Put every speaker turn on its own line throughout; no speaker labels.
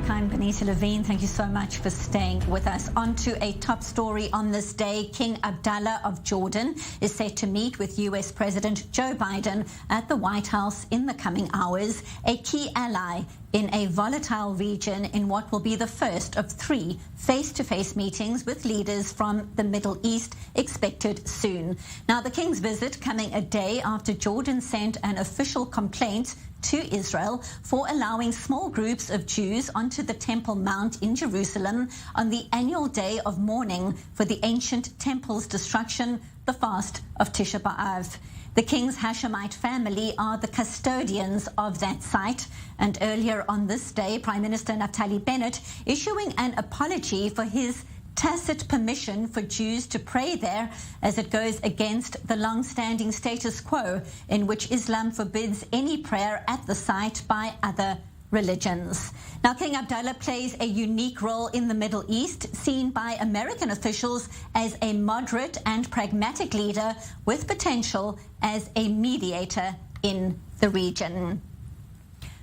kind, Benita Levine. Thank you so much for staying with us. On to a top story on this day. King Abdullah of Jordan is set to meet with U.S. President Joe Biden at the White House in the coming hours, a key ally in a volatile region in what will be the first of 3 face-to-face meetings with leaders from the Middle East expected soon. Now, the king's visit coming a day after Jordan sent an official complaint to Israel for allowing small groups of Jews onto the Temple Mount in Jerusalem on the annual day of mourning for the ancient temple's destruction, the fast of Tisha B'Av. The king's Hashemite family are the custodians of that site, and earlier on this day, Prime Minister Naftali Bennett issuing an apology for his tacit permission for Jews to pray there, as it goes against the long-standing status quo in which Islam forbids any prayer at the site by other religions. Now, King Abdullah plays a unique role in the Middle East, seen by American officials as a moderate and pragmatic leader with potential as a mediator in the region.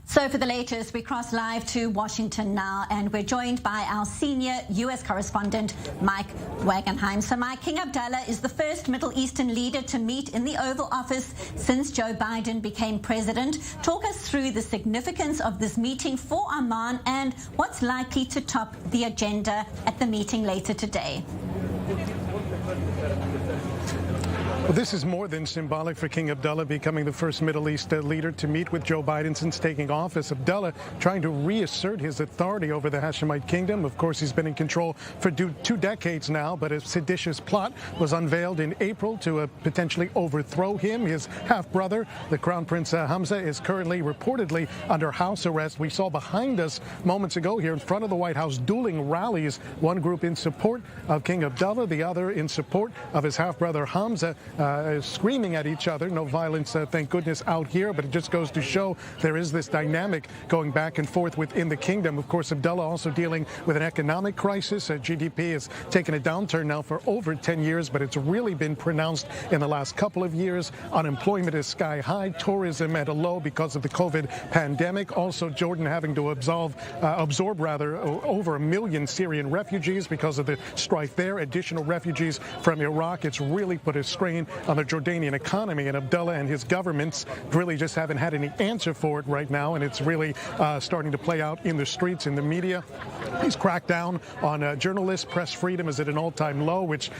So for the latest, we cross live to Washington now, and we're joined by our senior U.S. correspondent, Mike Wagenheim. So, Mike, King Abdullah is the first Middle Eastern leader to meet in the Oval Office since Joe Biden became president. Talk us through the significance of this meeting for Oman and what's likely to top the agenda at the meeting later today.
Well, this is more than symbolic for King Abdullah becoming the first Middle East leader to meet with Joe Biden since taking office. Abdullah trying to reassert his authority over the Hashemite kingdom. Of course, he's been in control for 2 decades now, but a seditious plot was unveiled in April to potentially overthrow him. His half-brother, the Crown Prince Hamza, is currently reportedly under house arrest. We saw behind us moments ago here in front of the White House dueling rallies, one group in support of King Abdullah, the other in support of his half-brother Hamza. Screaming at each other. No violence, thank goodness, out here, but it just goes to show there is this dynamic going back and forth within the kingdom. Of course, Abdullah also dealing with an economic crisis. GDP has taken a downturn now for over 10 years, but it's really been pronounced in the last couple of years. Unemployment is sky high, tourism at a low because of the COVID pandemic. Also, Jordan having to absorb over 1 million Syrian refugees because of the strife there. Additional refugees from Iraq. It's really put a strain on the Jordanian economy, and Abdullah and his governments really just haven't had any answer for it right now, and it's really starting to play out in the streets, in the media. He's cracked down on journalists. Press freedom is at an all-time low, which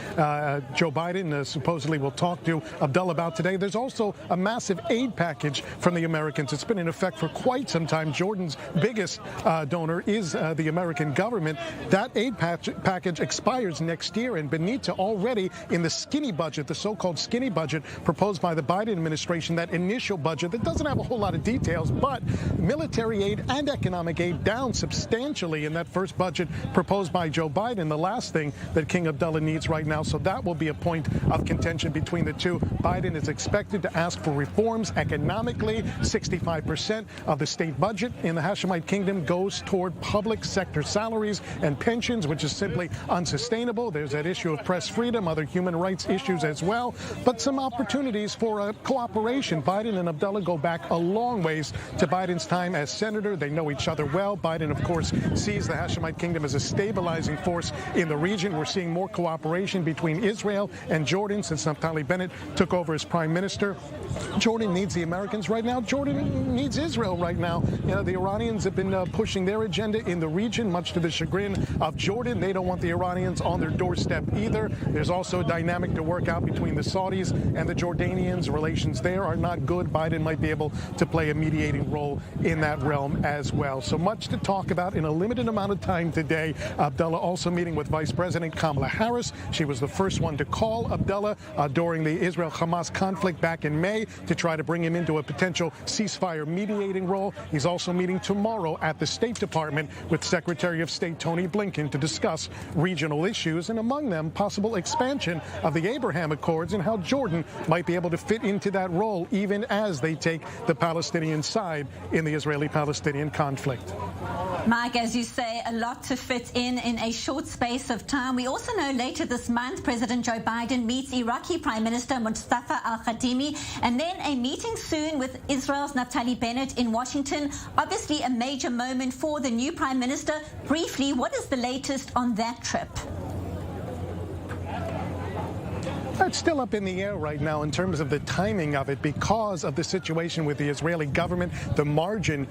Joe Biden supposedly will talk to Abdullah about today. There's also a massive aid package from the Americans. It's been in effect for quite some time. Jordan's biggest donor is the American government. That aid package expires next year, and Benita, already in the skinny budget, the so-called skinny budget proposed by the Biden administration, that initial budget that doesn't have a whole lot of details, but military aid and economic aid down substantially in that first budget proposed by Joe Biden. The last thing that King Abdullah needs right now, so that will be a point of contention between the two. Biden is expected to ask for reforms economically. 65% of the state budget in the Hashemite kingdom goes toward public sector salaries and pensions, which is simply unsustainable. There's that issue of press freedom, other human rights issues as well, but some opportunities for cooperation. Biden and Abdullah go back a long ways to Biden's time as senator. They know each other well. Biden, of course, sees the Hashemite kingdom as a stabilizing force in the region. We're seeing more cooperation between Israel and Jordan since Naftali Bennett took over as prime minister. Jordan needs the Americans right now. Jordan needs Israel right now. You know, the Iranians have been pushing their agenda in the region, much to the chagrin of Jordan. They don't want the Iranians on their doorstep either. There's also a dynamic to work out between the Saudis and the Jordanians. Relations there are not good. Biden might be able to play a mediating role in that realm as well. So much to talk about in a limited amount of time today. Abdullah also meeting with Vice President Kamala Harris. She was the first one to call Abdullah during the Israel-Hamas conflict back in May to try to bring him into a potential ceasefire mediating role. He's also meeting tomorrow at the State Department with Secretary of State Tony Blinken to discuss regional issues, and among them possible expansion of the Abraham Accords and how Jordan might be able to fit into that role even as they take the Palestinian side in the Israeli-Palestinian conflict.
Mike, as you say, a lot to fit in a short space of time. We also know later this month, President Joe Biden meets Iraqi Prime Minister Mustafa al-Kadhimi, and then a meeting soon with Israel's Naftali Bennett in Washington. Obviously, a major moment for the new Prime Minister. Briefly, what is the latest on that trip?
It's still up in the air right now in terms of the timing of it because of the situation with the Israeli government. The margin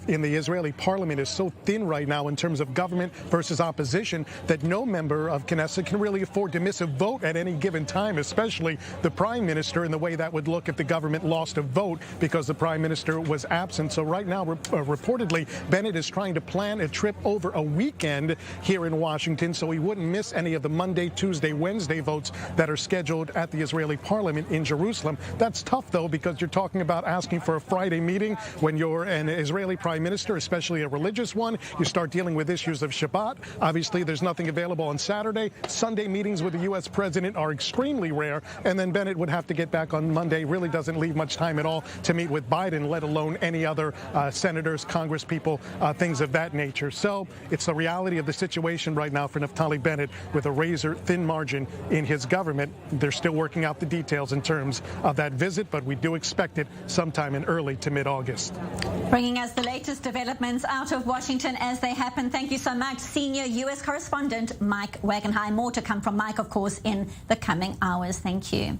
in the Israeli parliament is so thin right now in terms of government versus opposition that no member of Knesset can really afford to miss a vote at any given time, especially the prime minister, in the way that would look if the government lost a vote because the prime minister was absent. So right now, reportedly, Bennett is trying to plan a trip over a weekend here in Washington so he wouldn't miss any of the Monday, Tuesday, Wednesday votes that are scheduled at the Israeli parliament in Jerusalem. That's tough, though, because you're talking about asking for a Friday meeting when you're an Israeli prime minister, especially a religious one. You start dealing with issues of Shabbat. Obviously, there's nothing available on Saturday. Sunday meetings with the U.S. president are extremely rare. And then Bennett would have to get back on Monday. Really doesn't leave much time at all to meet with Biden, let alone any other senators, congresspeople, things of that nature. So it's the reality of the situation right now for Naftali Bennett with a razor-thin margin in his government. They're still working out the details in terms of that visit, but we do expect it sometime in early to mid-August.
Bringing us the latest developments out of Washington as they happen. Thank you so much, senior U.S. correspondent Mike Wagenheim. More to come from Mike, of course, in the coming hours. Thank you.